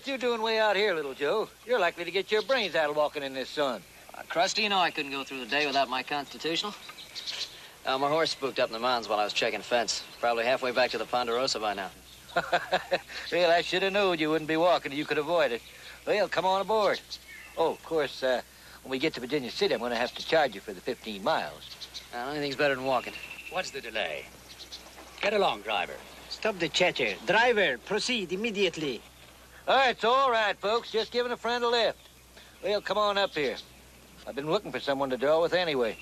what you doing way out here, little Joe? You're likely to get your brains out of walking in this sun. Krusty, you know I couldn't go through the day without my constitutional. My horse spooked up in the mountains while I was checking fence. Probably halfway back to the Ponderosa by now. Well, I should have known you wouldn't be walking if you could avoid it. Well, come on aboard. Oh, of course, when we get to Virginia City, I'm going to have to charge you for the 15 miles. Anything's better than walking. What's the delay? Get along, driver. Stop the chatter. Driver, proceed immediately. All right, it's all right, folks. Just giving a friend a lift. Well, come on up here. I've been looking for someone to draw with anyway.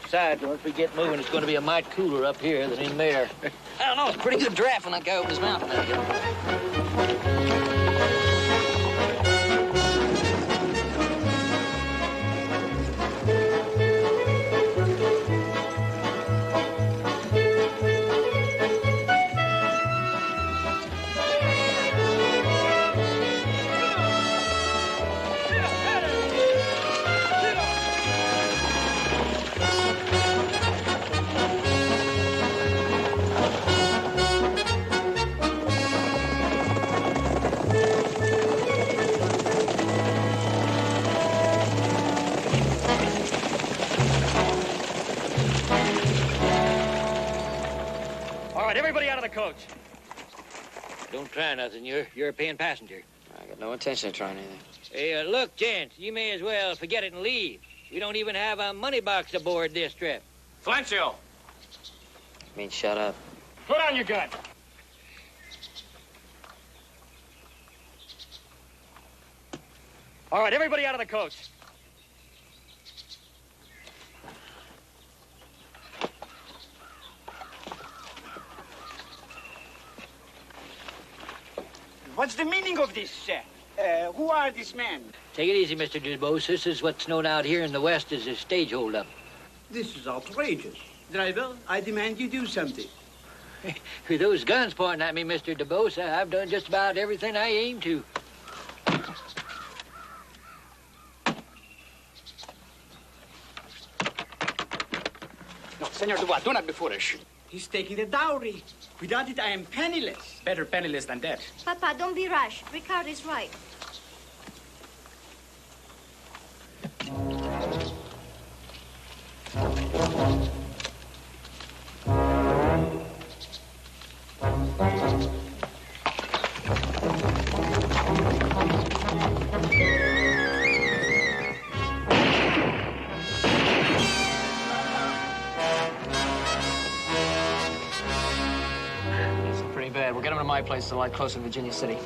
Besides, once we get moving, it's going to be a mite cooler up here than in there. I don't know, it's a pretty good draft when that guy opened his mouth. Everybody out of the coach. Don't try nothing. You're a paying passenger. I got no intention of trying anything. Hey, look, gents, you may as well forget it and leave. We don't even have a money box aboard this trip. Flancio. I mean, shut up. Put on your gun. All right, everybody out of the coach. What's the meaning of this? Who are these men? Take it easy, Mr. DuBose. This is what's known out here in the West as a stage holdup. This is outrageous. Driver, I demand you do something. With those guns pointing at me, Mr. DuBose, I've done just about everything I aim to. No, Senor Dubois, do not be foolish. He's taking the dowry. Without it, I am penniless. Better penniless than dead. Papa, don't be rash. Ricard is right. We'll get him to my place a lot closer to Virginia City.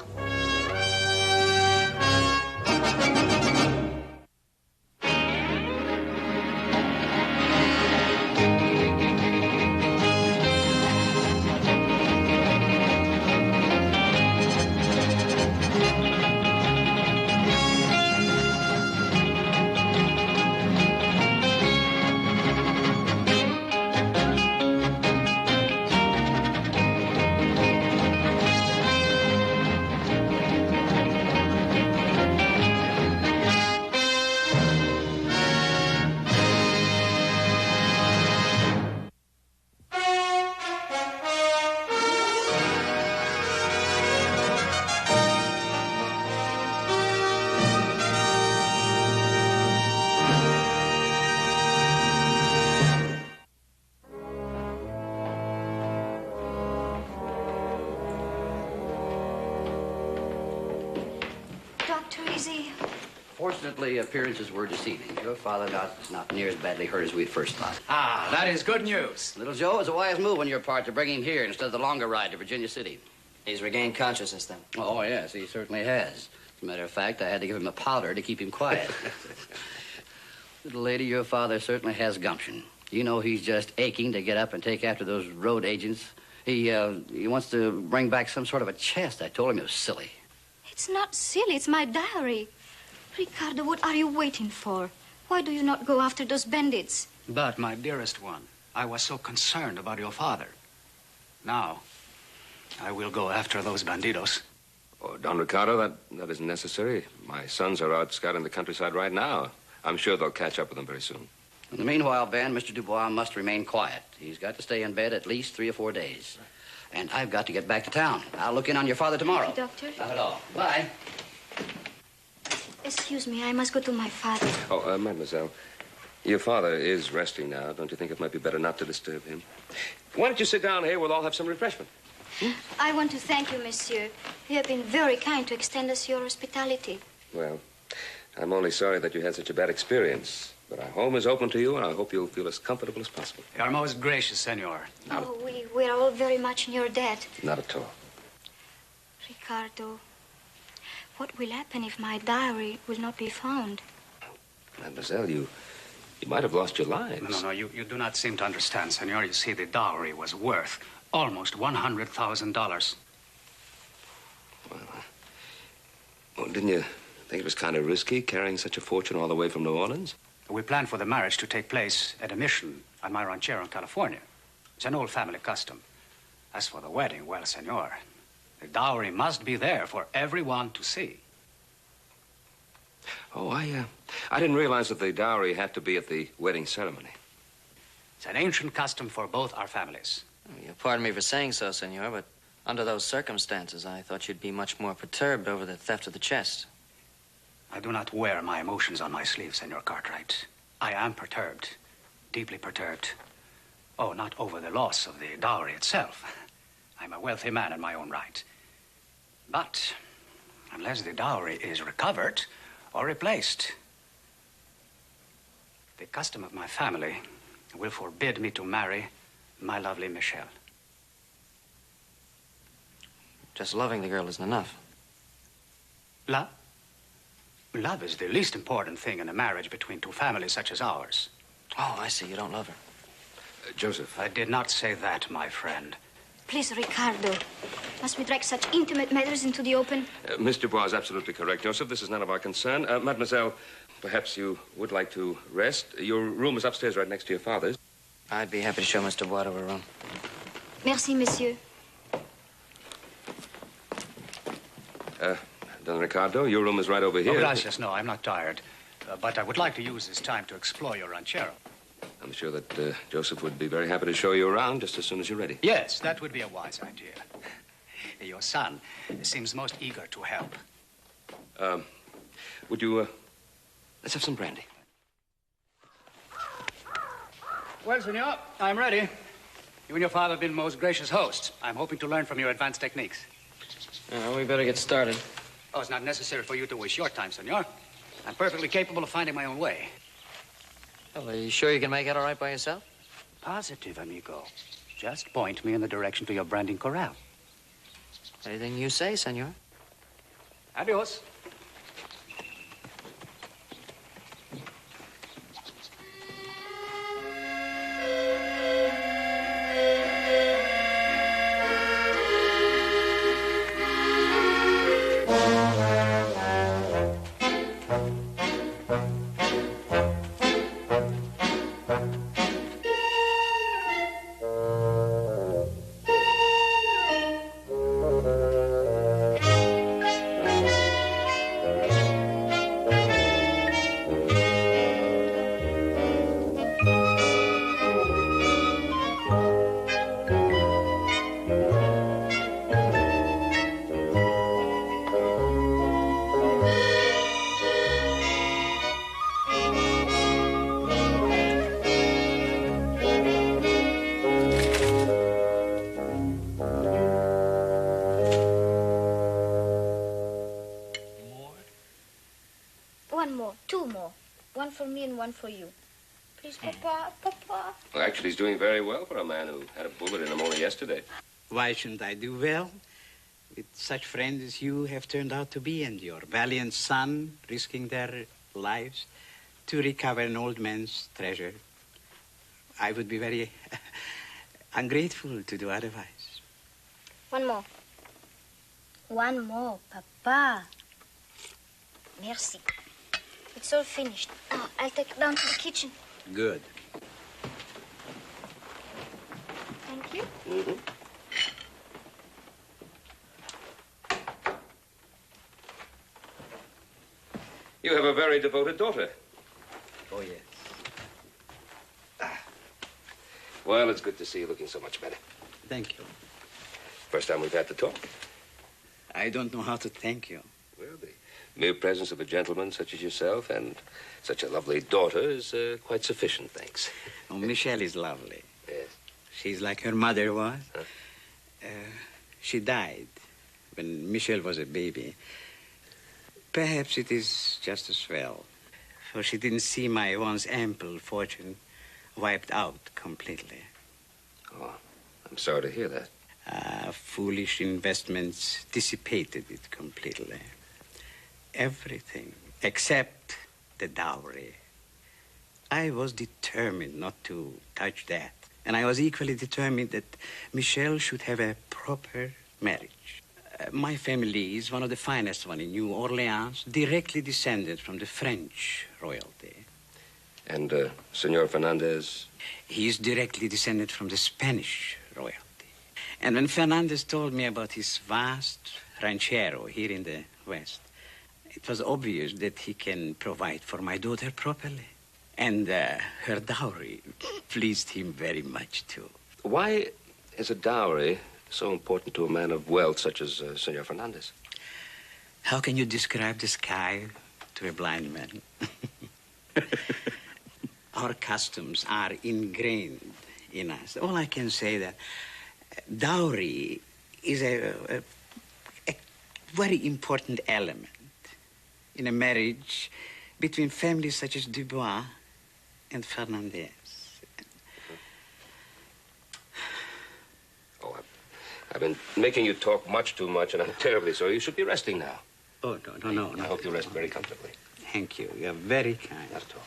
Fortunately, appearances were deceiving. Your father is not near as badly hurt as we at first thought. Ah, that is good news. Little Joe, it was a wise move on your part to bring him here instead of the longer ride to Virginia City. He's regained consciousness then. Oh, yes, he certainly has. As a matter of fact, I had to give him a powder to keep him quiet. Little lady, your father certainly has gumption. You know he's just aching to get up and take after those road agents. He wants to bring back some sort of a chest. I told him it was silly. It's not silly. It's my diary. Ricardo, what are you waiting for? Why do you not go after those bandits? But, my dearest one, I was so concerned about your father. Now, I will go after those bandidos. Oh, Don Ricardo, that isn't necessary. My sons are out scouting the countryside right now. I'm sure they'll catch up with them very soon. In the meanwhile, Ben, Mr. Dubois must remain quiet. He's got to stay in bed at least 3 or 4 days. And I've got to get back to town. I'll look in on your father tomorrow. Doctor? Not at all. Bye. Excuse me, I must go to my father. Oh, mademoiselle, your father is resting now. Don't you think it might be better not to disturb him? Why don't you sit down here? We'll all have some refreshment. I want to thank you, monsieur. You have been very kind to extend us your hospitality. Well, I'm only sorry that you had such a bad experience. But our home is open to you, and I hope you'll feel as comfortable as possible. You're most gracious, senor. Oh, we are all very much in your debt. Not at all. Ricardo, what will happen if my diary will not be found? Mademoiselle, you might have lost your lives. No, you do not seem to understand, senor. You see, the dowry was worth almost $100,000. Well, didn't you think it was kind of risky carrying such a fortune all the way from New Orleans? We planned for the marriage to take place at a mission on my ranchero in California. It's an old family custom. As for the wedding, well, senor, the dowry must be there for everyone to see. Oh, I didn't realize that the dowry had to be at the wedding ceremony. It's an ancient custom for both our families. Pardon me for saying so, senor, but under those circumstances, I thought you'd be much more perturbed over the theft of the chest. I do not wear my emotions on my sleeve, Senor Cartwright. I am perturbed, deeply perturbed. Oh, not over the loss of the dowry itself. I'm a wealthy man in my own right. But unless the dowry is recovered or replaced, the custom of my family will forbid me to marry my lovely Michelle. Just loving the girl isn't enough. Love? Love is the least important thing in a marriage between two families such as ours. Oh, I see. You don't love her. Joseph. I did not say that, my friend. Please, Ricardo, must we drag such intimate matters into the open? Mr. Dubois is absolutely correct, Joseph. This is none of our concern. Mademoiselle, perhaps you would like to rest. Your room is upstairs right next to your father's. I'd be happy to show Mr. Dubois to her room. Merci, monsieur. Don Ricardo, your room is right over here. Oh, gracias. No, I'm not tired. But I would like to use this time to explore your ranchero. I'm sure that Joseph would be very happy to show you around just as soon as you're ready. Yes, that would be a wise idea. Your son seems most eager to help. Would you, let's have some brandy. Well, senor, I'm ready. You and your father have been most gracious hosts. I'm hoping to learn from your advanced techniques. We better get started. Oh, it's not necessary for you to waste your time, senor. I'm perfectly capable of finding my own way. Well, are you sure you can make it all right by yourself? Positive, amigo. Just point me in the direction to your branding corral. Anything you say, senor. Adios. One for me and one for you. Please, Papa, Papa. Well, actually, he's doing very well for a man who had a bullet in him only yesterday. Why shouldn't I do well? With such friends as you have turned out to be, and your valiant son risking their lives to recover an old man's treasure. I would be very ungrateful to do otherwise. One more. One more, Papa. Merci. It's all finished. Now, I'll take it down to the kitchen. Good. Thank you. Mm-hmm. You have a very devoted daughter. Oh, yes. Well, it's good to see you looking so much better. Thank you. First time we've had to talk. I don't know how to thank you. Well, the mere presence of a gentleman such as yourself and such a lovely daughter is quite sufficient, thanks. Oh, Michelle is lovely. Yes. She's like her mother was. Huh? She died when Michelle was a baby. Perhaps it is just as well, for she didn't see my once ample fortune wiped out completely. Oh, I'm sorry to hear that. Foolish investments dissipated it completely. Everything except the dowry. I was determined not to touch that. And I was equally determined that Michelle should have a proper marriage. My family is one of the finest one in New Orleans, directly descended from the French royalty. And Senor Fernandez? He is directly descended from the Spanish royalty. And when Fernandez told me about his vast ranchero here in the West, it was obvious that he can provide for my daughter properly. And her dowry pleased him very much, too. Why is a dowry so important to a man of wealth such as Senor Fernandez? How can you describe the sky to a blind man? Our customs are ingrained in us. All I can say that dowry is a very important element in a marriage between families such as Dubois and Fernandez. Oh, I've been making you talk much too much, and I'm terribly sorry. You should be resting now. Oh, no. I hope you rest very comfortably. Thank you. You're very kind. Not at all.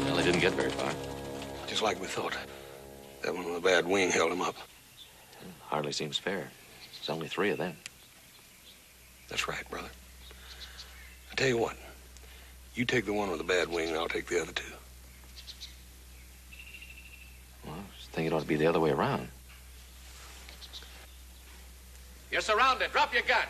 Well, they didn't get very far. Just like we thought. That one with a bad wing held him up. Hardly seems fair. There's only 3 of them. That's right, brother. I tell you what. You take the one with the bad wing, and I'll take the other 2. Well, I was thinking it ought to be the other way around. You're surrounded. Drop your guns.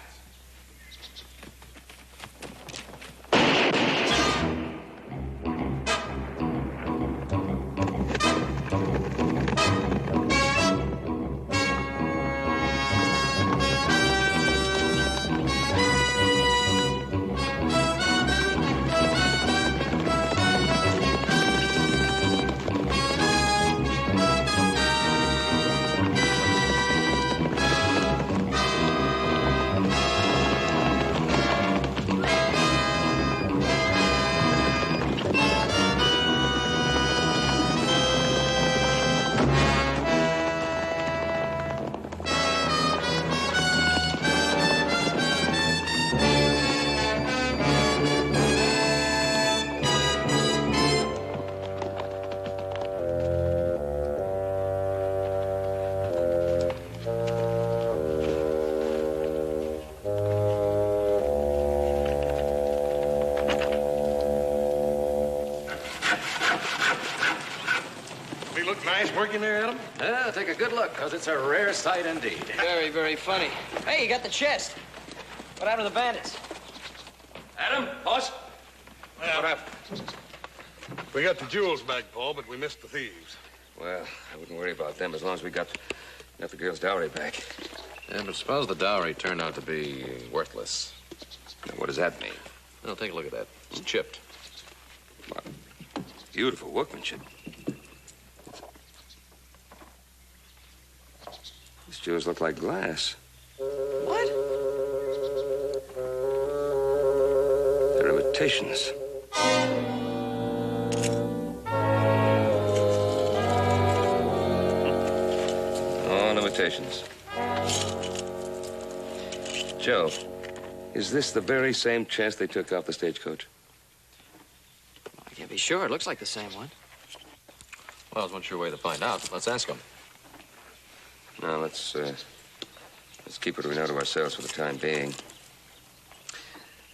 Nice work in there, Adam? Yeah, take a good look, because it's a rare sight indeed. Very, very funny. Hey, you got the chest. What happened to the bandits? Adam, boss. What happened? We got the jewels back, Paul, but we missed the thieves. Well, I wouldn't worry about them as long as we got the girl's dowry back. Yeah, but suppose the dowry turned out to be worthless. Now, what does that mean? Well, take a look at that. It's chipped. What? Beautiful workmanship. These jewels look like glass. What? They're imitations. All imitations. Joe, is this the very same chest they took off the stagecoach? I can't be sure. It looks like the same one. Well, there's one sure way to find out. Let's ask them. Now, let's keep what we know to ourselves for the time being.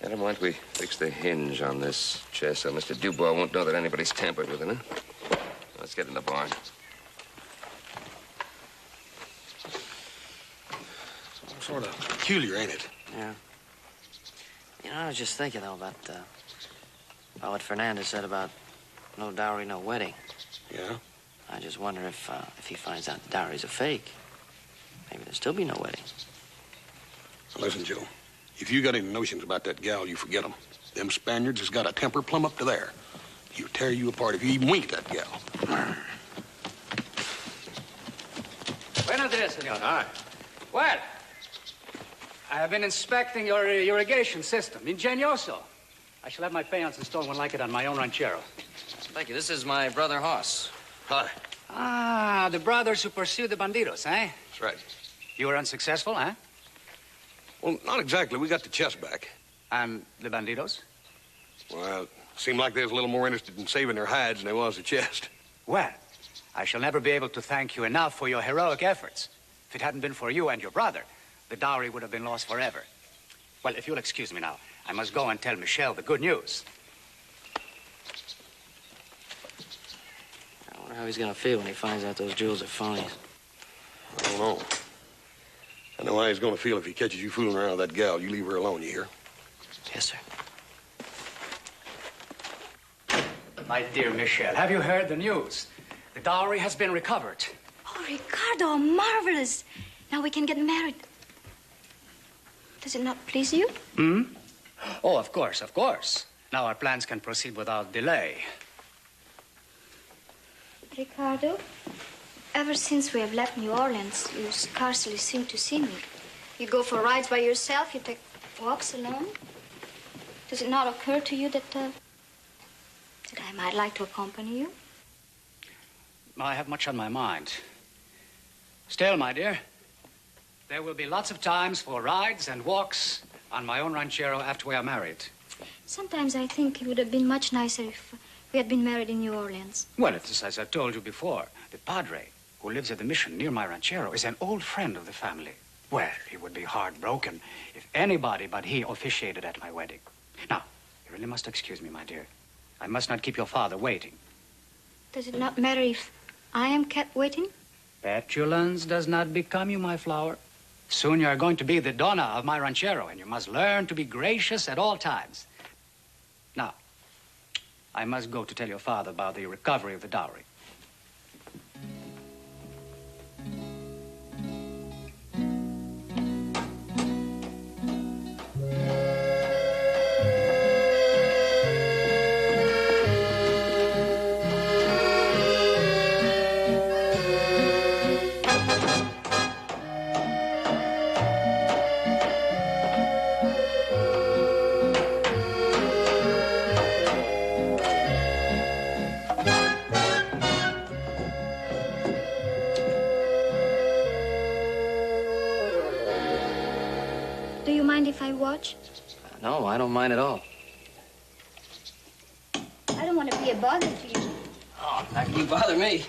Never mind, we fix the hinge on this chest so Mr. Dubois won't know that anybody's tampered with it, huh? Let's get in the barn. Sort of peculiar, ain't it? Yeah. You know, I was just thinking, though, about what Fernandez said about no dowry, no wedding. Yeah? I just wonder if he finds out the dowry's a fake, maybe there'll still be no wedding. Now listen, Joe. If you got any notions about that gal, you forget them. Them Spaniards has got a temper plumb up to there. He'll tear you apart if you even wink at that gal. Buenos dias, senor. Hi. Well, I have been inspecting your irrigation system. Ingenioso. I shall have my peons install one like it on my own ranchero. Thank you. This is my brother Hoss. Hi. Ah, the brothers who pursued the bandidos, eh? That's right. You were unsuccessful, huh? Well, not exactly. We got the chest back. And the bandidos? Well, it seemed like they was a little more interested in saving their hides than they was the chest. Well, I shall never be able to thank you enough for your heroic efforts. If it hadn't been for you and your brother, the dowry would have been lost forever. Well, if you'll excuse me now, I must go and tell Michelle the good news. I wonder how he's gonna feel when he finds out those jewels are phonies. I don't know. I know how he's going to feel if he catches you fooling around with that gal. You leave her alone, you hear? Yes, sir. My dear Michelle, have you heard the news? The dowry has been recovered. Oh, Ricardo, marvelous. Now we can get married. Does it not please you? Hmm? Oh, of course, of course. Now our plans can proceed without delay. Ricardo, ever since we have left New Orleans, you scarcely seem to see me. You go for rides by yourself, you take walks alone. Does it not occur to you that I might like to accompany you? I have much on my mind. Still, my dear, there will be lots of times for rides and walks on my own ranchero after we are married. Sometimes I think it would have been much nicer if we had been married in New Orleans. Well, it is as I told you before. The padre, who lives at the mission near my ranchero, is an old friend of the family. Well, he would be heartbroken if anybody but he officiated at my wedding. Now, you really must excuse me, my dear. I must not keep your father waiting. Does it not matter if I am kept waiting? Petulance does not become you, my flower. Soon you are going to be the donna of my ranchero, and you must learn to be gracious at all times. Now, I must go to tell your father about the recovery of the dowry. Do you mind if I watch? No, I don't mind at all. I don't want to be a bother to you. Oh, how can you bother me?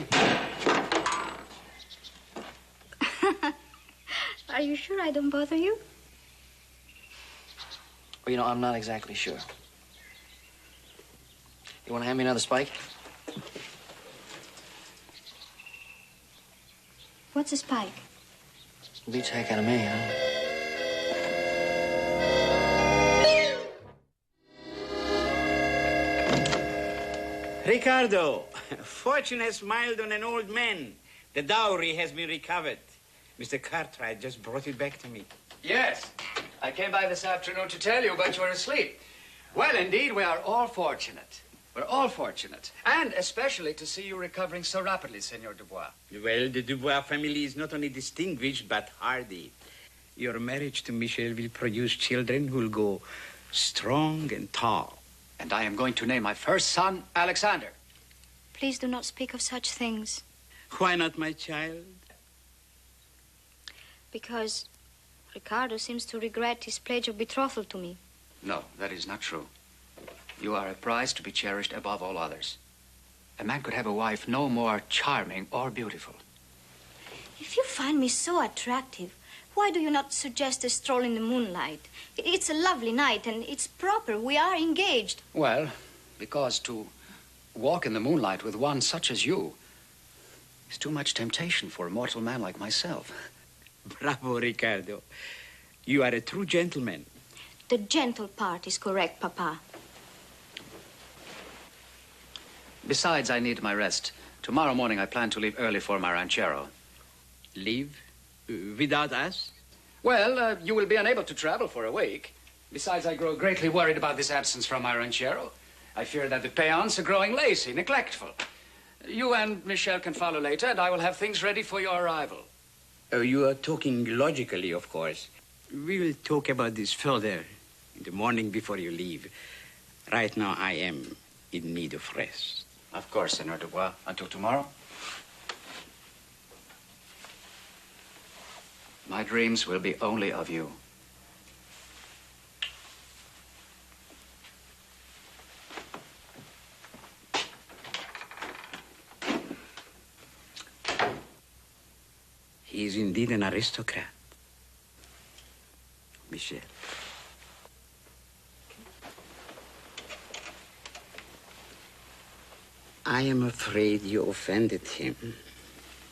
Are you sure I don't bother you? Well, you know, I'm not exactly sure. You want to hand me another spike? What's a spike? Beats the heck out of me, huh? Ricardo, fortune has smiled on an old man. The dowry has been recovered. Mr. Cartwright just brought it back to me. Yes, I came by this afternoon to tell you, but you were asleep. Well, indeed, we are all fortunate. We're all fortunate. And especially to see you recovering so rapidly, Senor Dubois. Well, the Dubois family is not only distinguished, but hardy. Your marriage to Michelle will produce children who will go strong and tall. And I am going to name my first son Alexander. Please do not speak of such things. Why not, my child? Because Ricardo seems to regret his pledge of betrothal to me. No, that is not true. You are a prize to be cherished above all others. A man could have a wife no more charming or beautiful. If you find me so attractive, Why do you not suggest a stroll in the moonlight? It's a lovely night, and it's proper. We are engaged. Well, because to walk in the moonlight with one such as you is too much temptation for a mortal man like myself. Bravo, Ricardo. You are a true gentleman. The gentle part is correct, Papa. Besides, I need my rest. Tomorrow morning, I plan to leave early for my ranchero. Leave? Without us? Well, you will be unable to travel for a week. Besides, I grow greatly worried about this absence from my ranchero. I fear that the peons are growing lazy, neglectful. You and Michel can follow later, and I will have things ready for your arrival. You are talking logically, of course. We will talk about this further in the morning before you leave. Right now, I am in need of rest. Of course, Senor Dubois. Until tomorrow. My dreams will be only of you. He is indeed an aristocrat. Michel. I am afraid you offended him.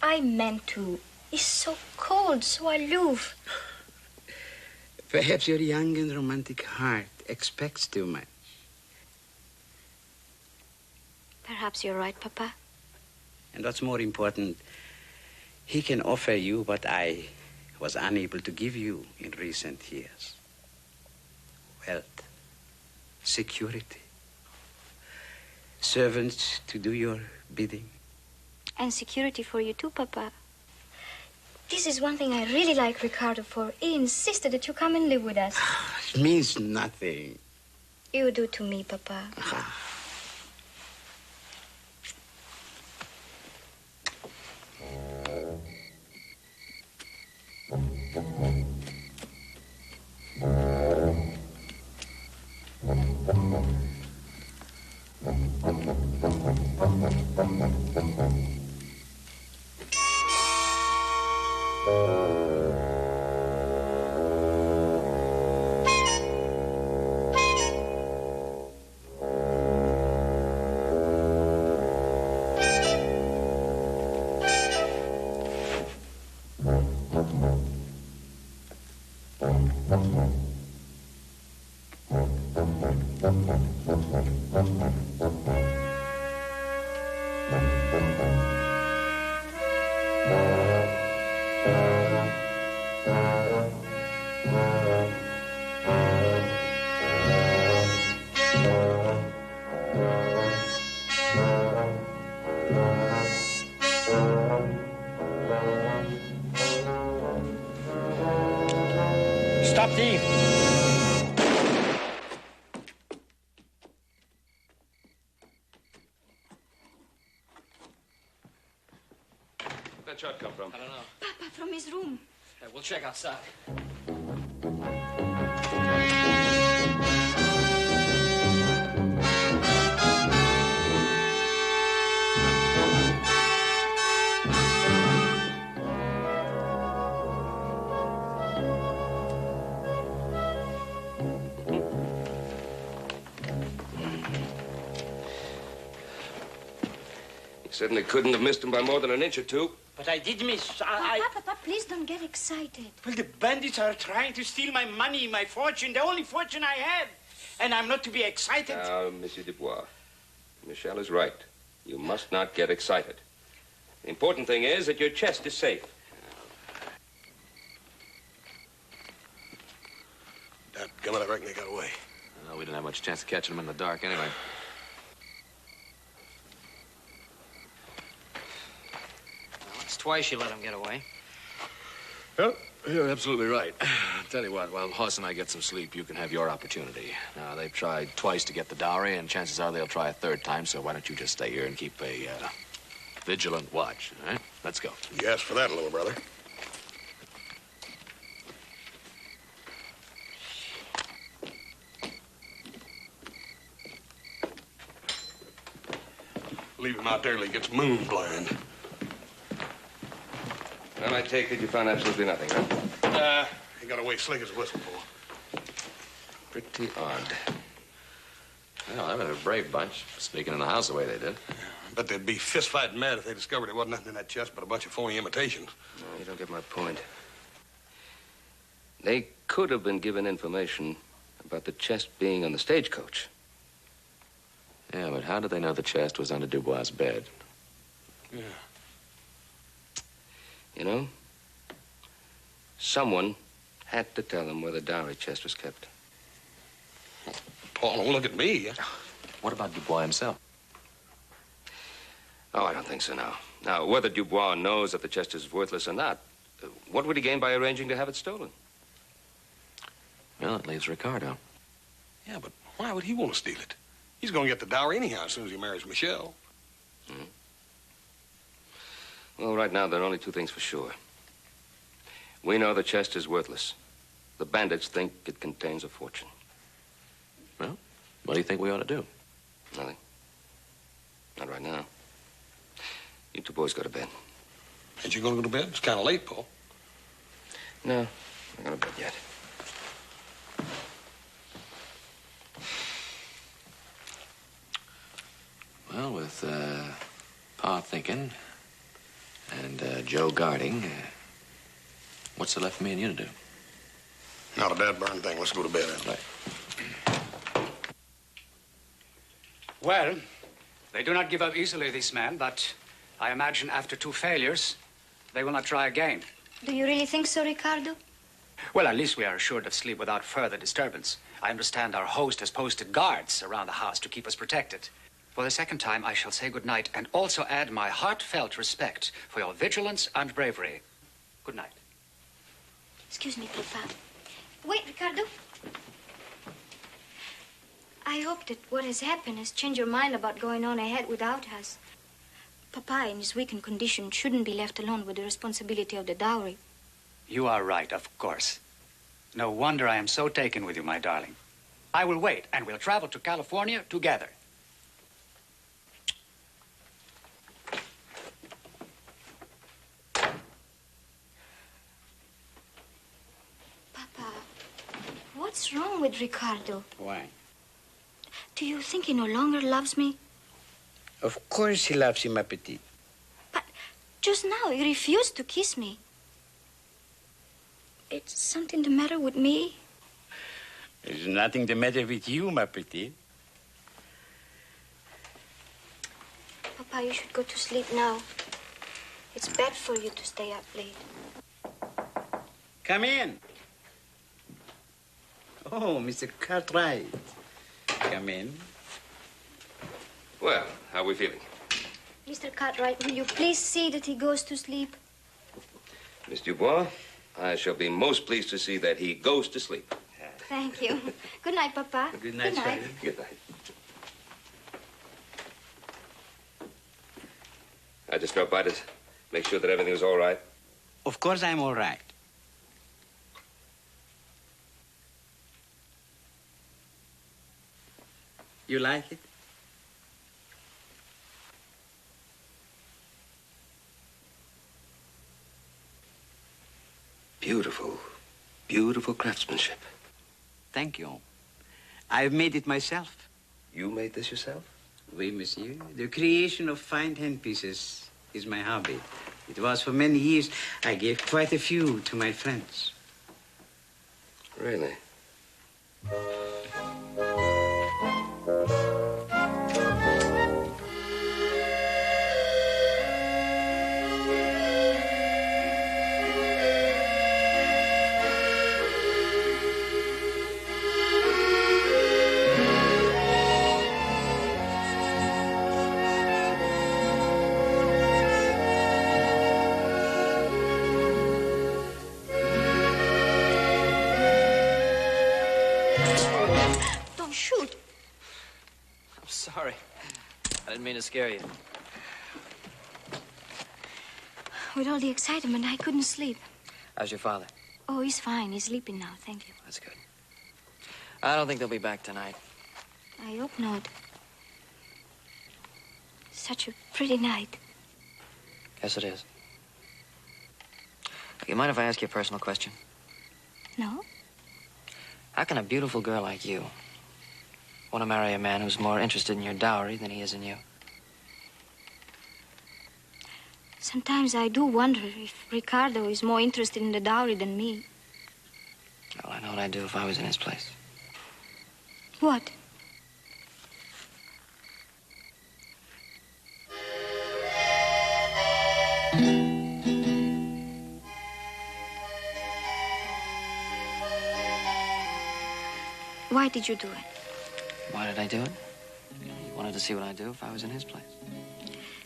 I meant to. He's so cold, so aloof. Perhaps your young and romantic heart expects too much. Perhaps you're right, Papa. And what's more important, he can offer you what I was unable to give you in recent years. Wealth, security, servants to do your bidding. And security for you too, Papa. This is one thing I really like Ricardo for. He insisted that you come and live with us. It means nothing. You do to me, Papa. Stop thief! Where'd that shot come from? I don't know. Papa, from his room. We'll check outside. Certainly couldn't have missed him by more than an inch or two. But I did miss. Papa, please don't get excited. Well, the bandits are trying to steal my money, my fortune, the only fortune I have. And I'm not to be excited. Now, Monsieur Dubois, Michel is right. You must not get excited. The important thing is that your chest is safe. Dadgummit, I reckon they got away. We didn't have much chance of catching them in the dark anyway. Twice you let him get away. Well, you're absolutely right. Tell you what, while Hoss and I get some sleep, you can have your opportunity. Now, they've tried twice to get the dowry, and chances are they'll try a third time, so why don't you just stay here and keep a vigilant watch, all right? Let's go. You asked for that, little brother. Leave him out there till he gets moon blind. Well, I take it you found absolutely nothing, huh? He got away slick as a whistle, boy. Pretty odd. Well, they're a brave bunch, sneaking in the house the way they did. I bet they'd be fist-fighting mad if they discovered there wasn't nothing in that chest but a bunch of phony imitations. No, you don't get my point. They could have been given information about the chest being on the stagecoach. Yeah, but how did they know the chest was under Dubois' bed? Yeah. You know, someone had to tell them where the dowry chest was kept. Paul, don't look at me. What about Dubois himself? Oh, I don't think so now. Now, whether Dubois knows that the chest is worthless or not, what would he gain by arranging to have it stolen? Well, it leaves Ricardo. Yeah, but why would he want to steal it? He's going to get the dowry anyhow as soon as he marries Michelle. Hmm. Well, right now, there are only two things for sure. We know the chest is worthless. The bandits think it contains a fortune. Well, what do you think we ought to do? Nothing. Not right now. You two boys go to bed. Ain't you going to go to bed? It's kind of late, Paul. No, I'm not going to bed yet. Well, with Pa thinking and Joe guarding, what's there left for me and you to do? Not a bad burn thing. Let's go to bed. Right. Well, they do not give up easily, these men, but I imagine after 2 failures, they will not try again. Do you really think so, Ricardo? Well, at least we are assured of sleep without further disturbance. I understand our host has posted guards around the house to keep us protected. For the second time, I shall say good night and also add my heartfelt respect for your vigilance and bravery. Good night. Excuse me, Papa. Wait, Ricardo. I hope that what has happened has changed your mind about going on ahead without us. Papa, in his weakened condition, shouldn't be left alone with the responsibility of the dowry. You are right, of course. No wonder I am so taken with you, my darling. I will wait, and we'll travel to California together. Papa, what's wrong with Ricardo? Why? Do you think he no longer loves me? Of course he loves you, ma petite. But just now he refused to kiss me. It's something the matter with me? There's nothing the matter with you, ma petite. Papa, you should go to sleep now. It's bad for you to stay up late. Come in. Oh, Mr. Cartwright. Come in. Well, how are we feeling? Mr. Cartwright, will you please see that he goes to sleep? Miss Dubois, I shall be most pleased to see that he goes to sleep. Thank you. Good night, Papa. Good night, Sally. Good night. I just dropped by to make sure that everything was all right. Of course I'm all right. You like it? Beautiful, beautiful craftsmanship. Thank you. I've made it myself. You made this yourself? Oui, monsieur. The creation of fine handpieces is my hobby. It was for many years. I gave quite a few to my friends. Really? Don't shoot. I'm sorry. I didn't mean to scare you. With all the excitement, I couldn't sleep. How's your father? Oh, he's fine. He's sleeping now. Thank you. That's good. I don't think they'll be back tonight. I hope not. Such a pretty night. Yes, it is. You mind if I ask you a personal question? No? How can a beautiful girl like you want to marry a man who's more interested in your dowry than he is in you? Sometimes I do wonder if Ricardo is more interested in the dowry than me. Well, I know what I'd do if I was in his place. What? Why did you do it? Why did I do it? You wanted to see what I'd do if I was in his place.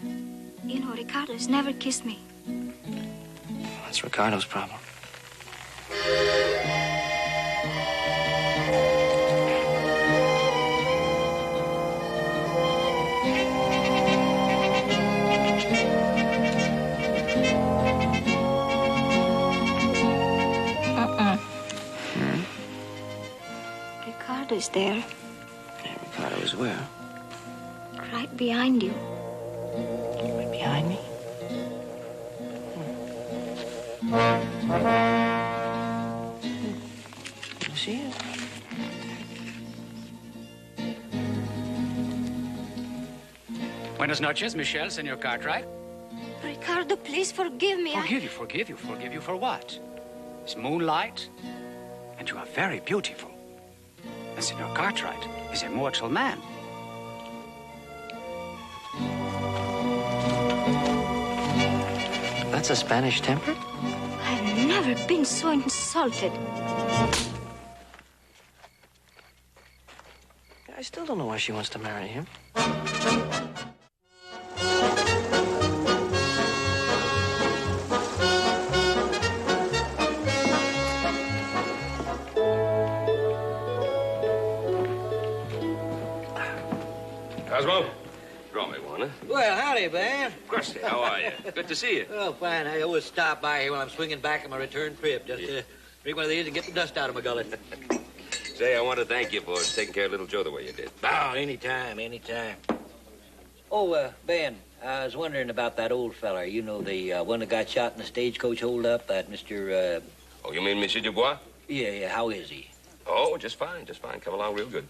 You know, Ricardo has never kissed me. Well, that's Ricardo's problem. Ricardo is there. Yeah, Ricardo is where? Right behind you. Right behind me? You see it? Buenas noches, Michelle, Senor Cartwright. Ricardo, please forgive me. Forgive you for what? It's moonlight, and you are very beautiful. And Senor Cartwright is a mortal man. That's a Spanish temper? I've never been so insulted. I still don't know why she wants to marry him. Cosmo, draw me one, huh? Well, howdy, Ben. Krusty, how are you? Good to see you. Oh, fine. I always stop by here when I'm swinging back on my return trip. Just to drink one of these and get the dust out of my gullet. Say, I want to thank you for taking care of little Joe the way you did. Oh, anytime. Oh, Ben, I was wondering about that old feller. You know, the one that got shot in the stagecoach holdup, that Mr. Oh, you mean Monsieur Dubois? Yeah, how is he? Oh, just fine. Come along real good.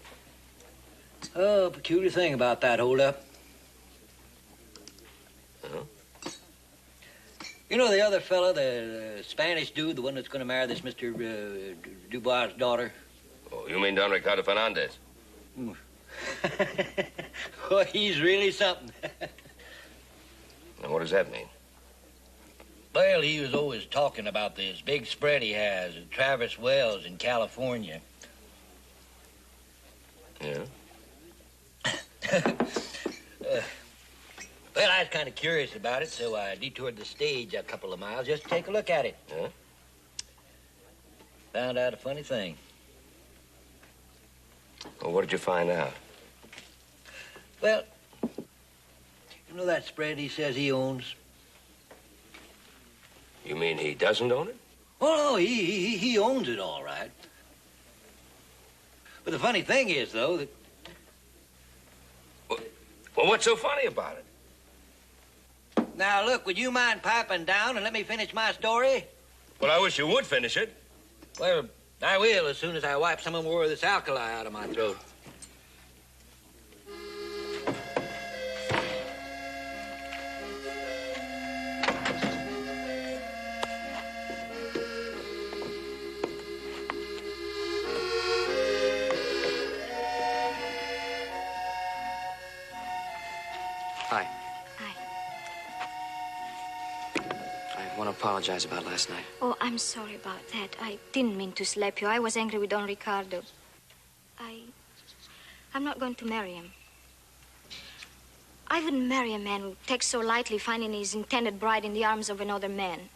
Oh, peculiar thing about that holdup. Uh-huh. You know the other fella, the Spanish dude, the one that's going to marry this Mr. Dubois' daughter? Oh, you mean Don Ricardo Fernandez? Oh, he's really something. Now, what does that mean? Well, he was always talking about this big spread he has at Traverse Wells in California. Yeah? Well, I was kind of curious about it, so I detoured the stage a couple of miles just to take a look at it. Yeah? Found out a funny thing. Well, what did you find out? Well, you know that spread he says he owns? You mean he doesn't own it? Oh, no, he owns it all right. But the funny thing is, though, that... Well, what's so funny about it? Now, look, would you mind piping down and let me finish my story? Well, I wish you would finish it. Well, I will as soon as I wipe some more of this alkali out of my throat. Hi. Hi. I want to apologize about last night. Oh, I'm sorry about that. I didn't mean to slap you. I was angry with Don Ricardo. I'm not going to marry him. I wouldn't marry a man who takes so lightly finding his intended bride in the arms of another man.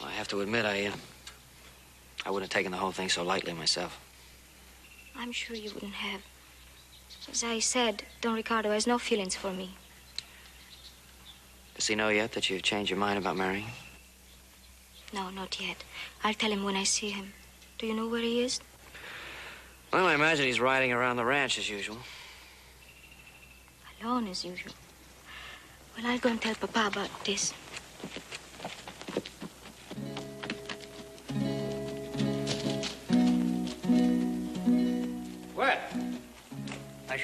Well, I have to admit, I wouldn't have taken the whole thing so lightly myself. I'm sure you wouldn't have. As I said, Don Ricardo has no feelings for me. Does he know yet that you've changed your mind about marrying? No, not yet. I'll tell him when I see him. Do you know where he is? Well, I imagine he's riding around the ranch as usual. Alone as usual. Well, I'll go and tell Papa about this.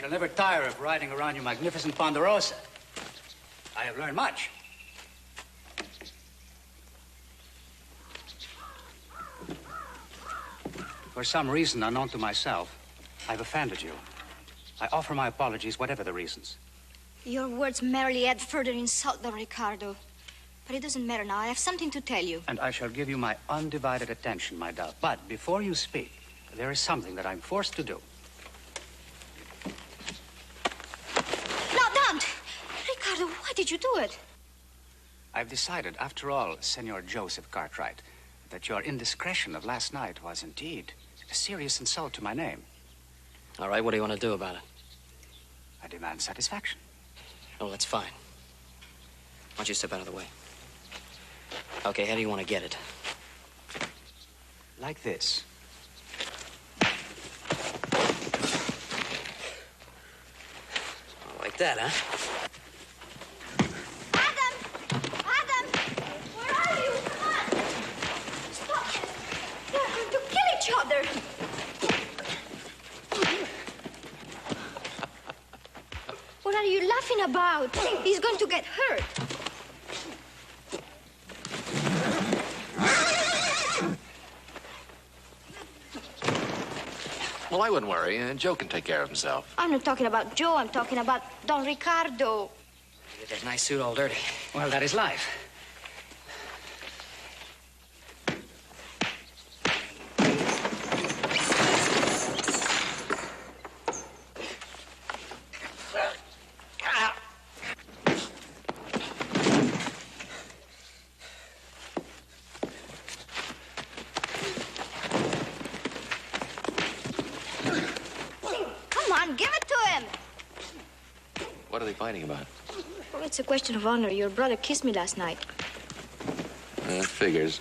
shall never tire of riding around your magnificent Ponderosa. I have learned much. For some reason unknown to myself, I've offended you. I offer my apologies, whatever the reasons. Your words merely add further insult, Don Ricardo. But it doesn't matter now. I have something to tell you. And I shall give you my undivided attention, my dove. But before you speak, there is something that I'm forced to do. No, don't! Ricardo, why did you do it? I've decided, after all, Senor Joseph Cartwright, that your indiscretion of last night was indeed a serious insult to my name. All right, what do you want to do about it? I demand satisfaction. Oh, that's fine. Why don't you step out of the way? Okay, how do you want to get it? Like this. Like that, huh? Adam! Adam! Where are you? Come on! Stop! They're going to kill each other! What are you laughing about? He's going to get hurt. Well, I wouldn't worry. Joe can take care of himself. I'm not talking about Joe. I'm talking about Don Ricardo. Get that nice suit all dirty. Well, that is life. Come on, give it to him. What are they fighting about? Oh, it's a question of honor. Your brother kissed me last night. Figures.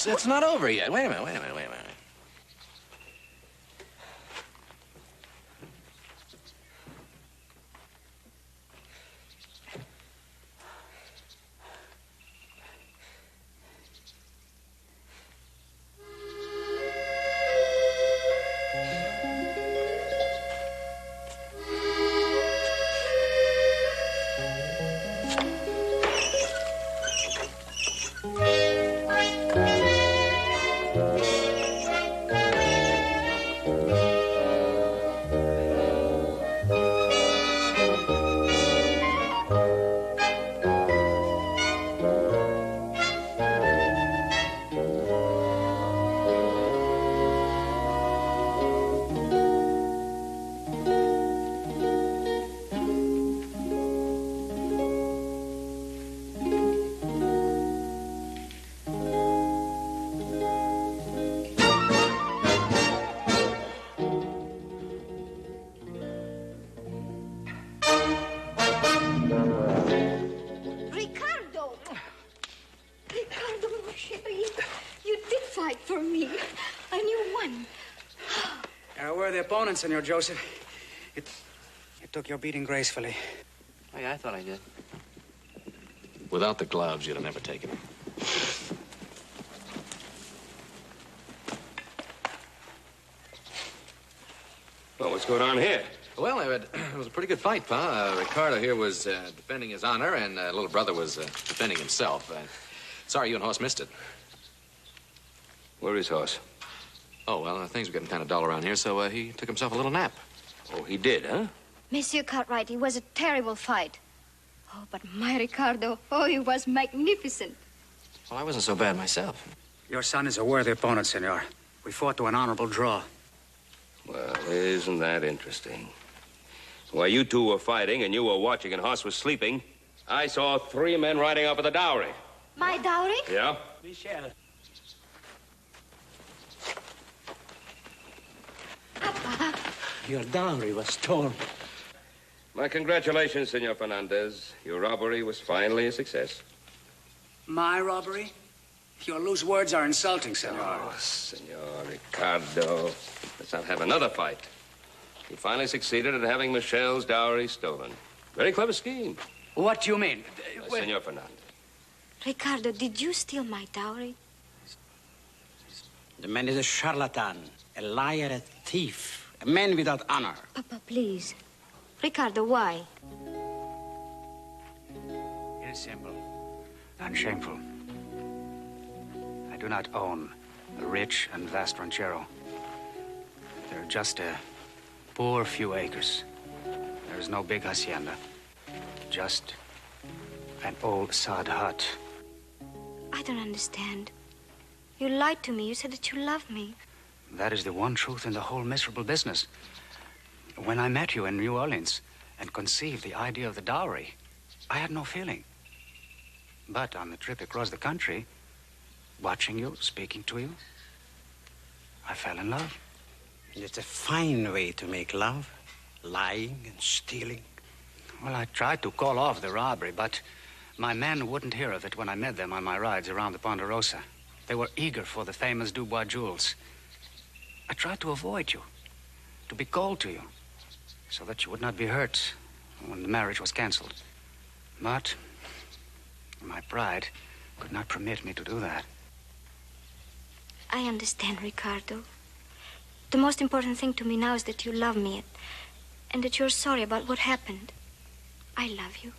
No, it's not over yet. Wait a minute. opponent, Senor Joseph. You took your beating gracefully. Oh, yeah, I thought I did. Without the gloves, you'd have never taken it. Well, what's going on here? Well, it was a pretty good fight, Pa. Ricardo here was defending his honor, and little brother was defending himself. Sorry you and Hoss missed it. Where is Hoss? Oh, well, things were getting kind of dull around here, so he took himself a little nap. Oh, he did, huh? Monsieur Cartwright, it was a terrible fight. Oh, but my Ricardo, oh, he was magnificent. Well, I wasn't so bad myself. Your son is a worthy opponent, Senor. We fought to an honorable draw. Well, isn't that interesting? While you two were fighting and you were watching and Hoss was sleeping, I saw 3 men riding up with the dowry. My dowry? Yeah? Michel. Papa. Your dowry was stolen. My congratulations, Senor Fernandez. Your robbery was finally a success. My robbery? Your loose words are insulting, Senor. Oh, Senor Ricardo. Let's not have another fight. You finally succeeded at having Michelle's dowry stolen. Very clever scheme. What do you mean? Senor Fernandez. Ricardo, did you steal my dowry? The man is a charlatan, a liar, a thief, a man without honor. Papa, please. Ricardo, why? It is simple and shameful. I do not own a rich and vast ranchero. There are just a poor few acres. There is no big hacienda. Just an old sod hut. I don't understand. You lied to me. You said that you loved me. That is the one truth in the whole miserable business. When I met you in New Orleans and conceived the idea of the dowry, I had no feeling. But on the trip across the country, watching you, speaking to you, I fell in love. And it's a fine way to make love, lying and stealing. Well, I tried to call off the robbery, but my men wouldn't hear of it when I met them on my rides around the Ponderosa. They were eager for the famous Dubois jewels. I tried to avoid you, to be cold to you, so that you would not be hurt when the marriage was canceled. But my pride could not permit me to do that. I understand, Ricardo. The most important thing to me now is that you love me and that you're sorry about what happened. I love you.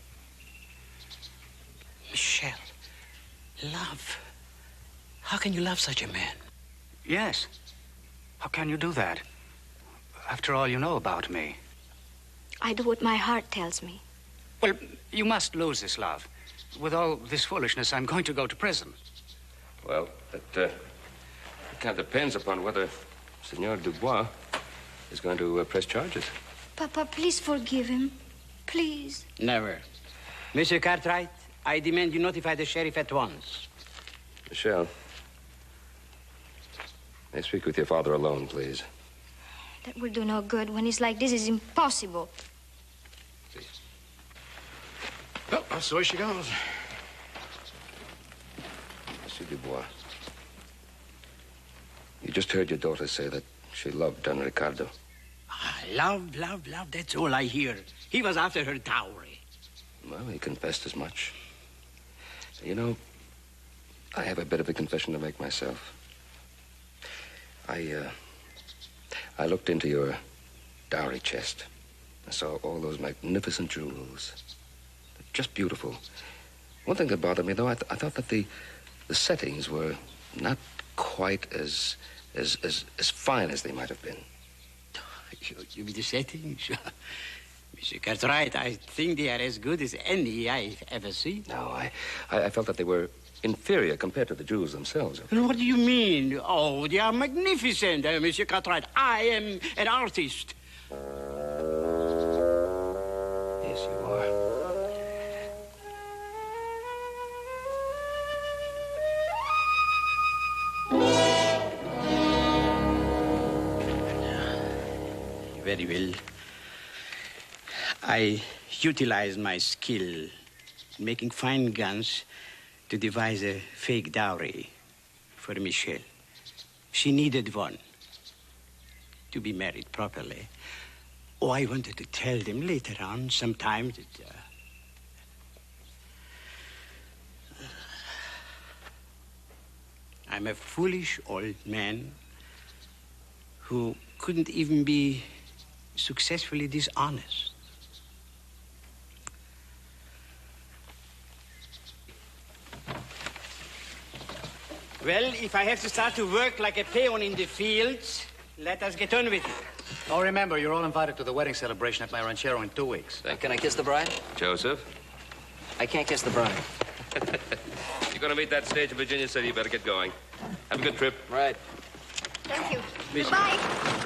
Michel, love. How can you love such a man? Yes. How can you do that? After all you know about me. I do what my heart tells me. Well, you must lose this love. With all this foolishness, I'm going to go to prison. Well, that kind of depends upon whether Senor Dubois is going to press charges. Papa, please forgive him. Please. Never. Monsieur Cartwright, I demand you notify the sheriff at once. Michelle, may I speak with your father alone, please? That will do no good. When he's like this, it's impossible. Please. Well, so she goes. Monsieur Dubois, you just heard your daughter say that she loved Don Ricardo. Love, love, love, that's all I hear. He was after her dowry. Well, he confessed as much. You know, I have a bit of a confession to make myself. I looked into your dowry chest. I saw all those magnificent jewels. They're just beautiful. One thing that bothered me, though, I thought that the settings were not quite as fine as they might have been. You mean the settings? Monsieur Cartwright, I think they are as good as any I've ever seen. No, I felt that they were inferior compared to the jewels themselves. And what do you mean? Oh, they are magnificent, Monsieur Cartwright. I am an artist. Yes, you are. Very well. I utilized my skill in making fine guns to devise a fake dowry for Michelle. She needed one to be married properly. Oh, I wanted to tell them later on, sometimes that... I'm a foolish old man who couldn't even be successfully dishonest. Well, if I have to start to work like a peon in the fields, let us get on with it. Oh, remember, you're all invited to the wedding celebration at my ranchero in 2 weeks. Can I kiss the bride? Joseph? I can't kiss the bride. You're going to meet that stage in Virginia City. You better get going. Have a good trip. Right. Thank you. Goodbye.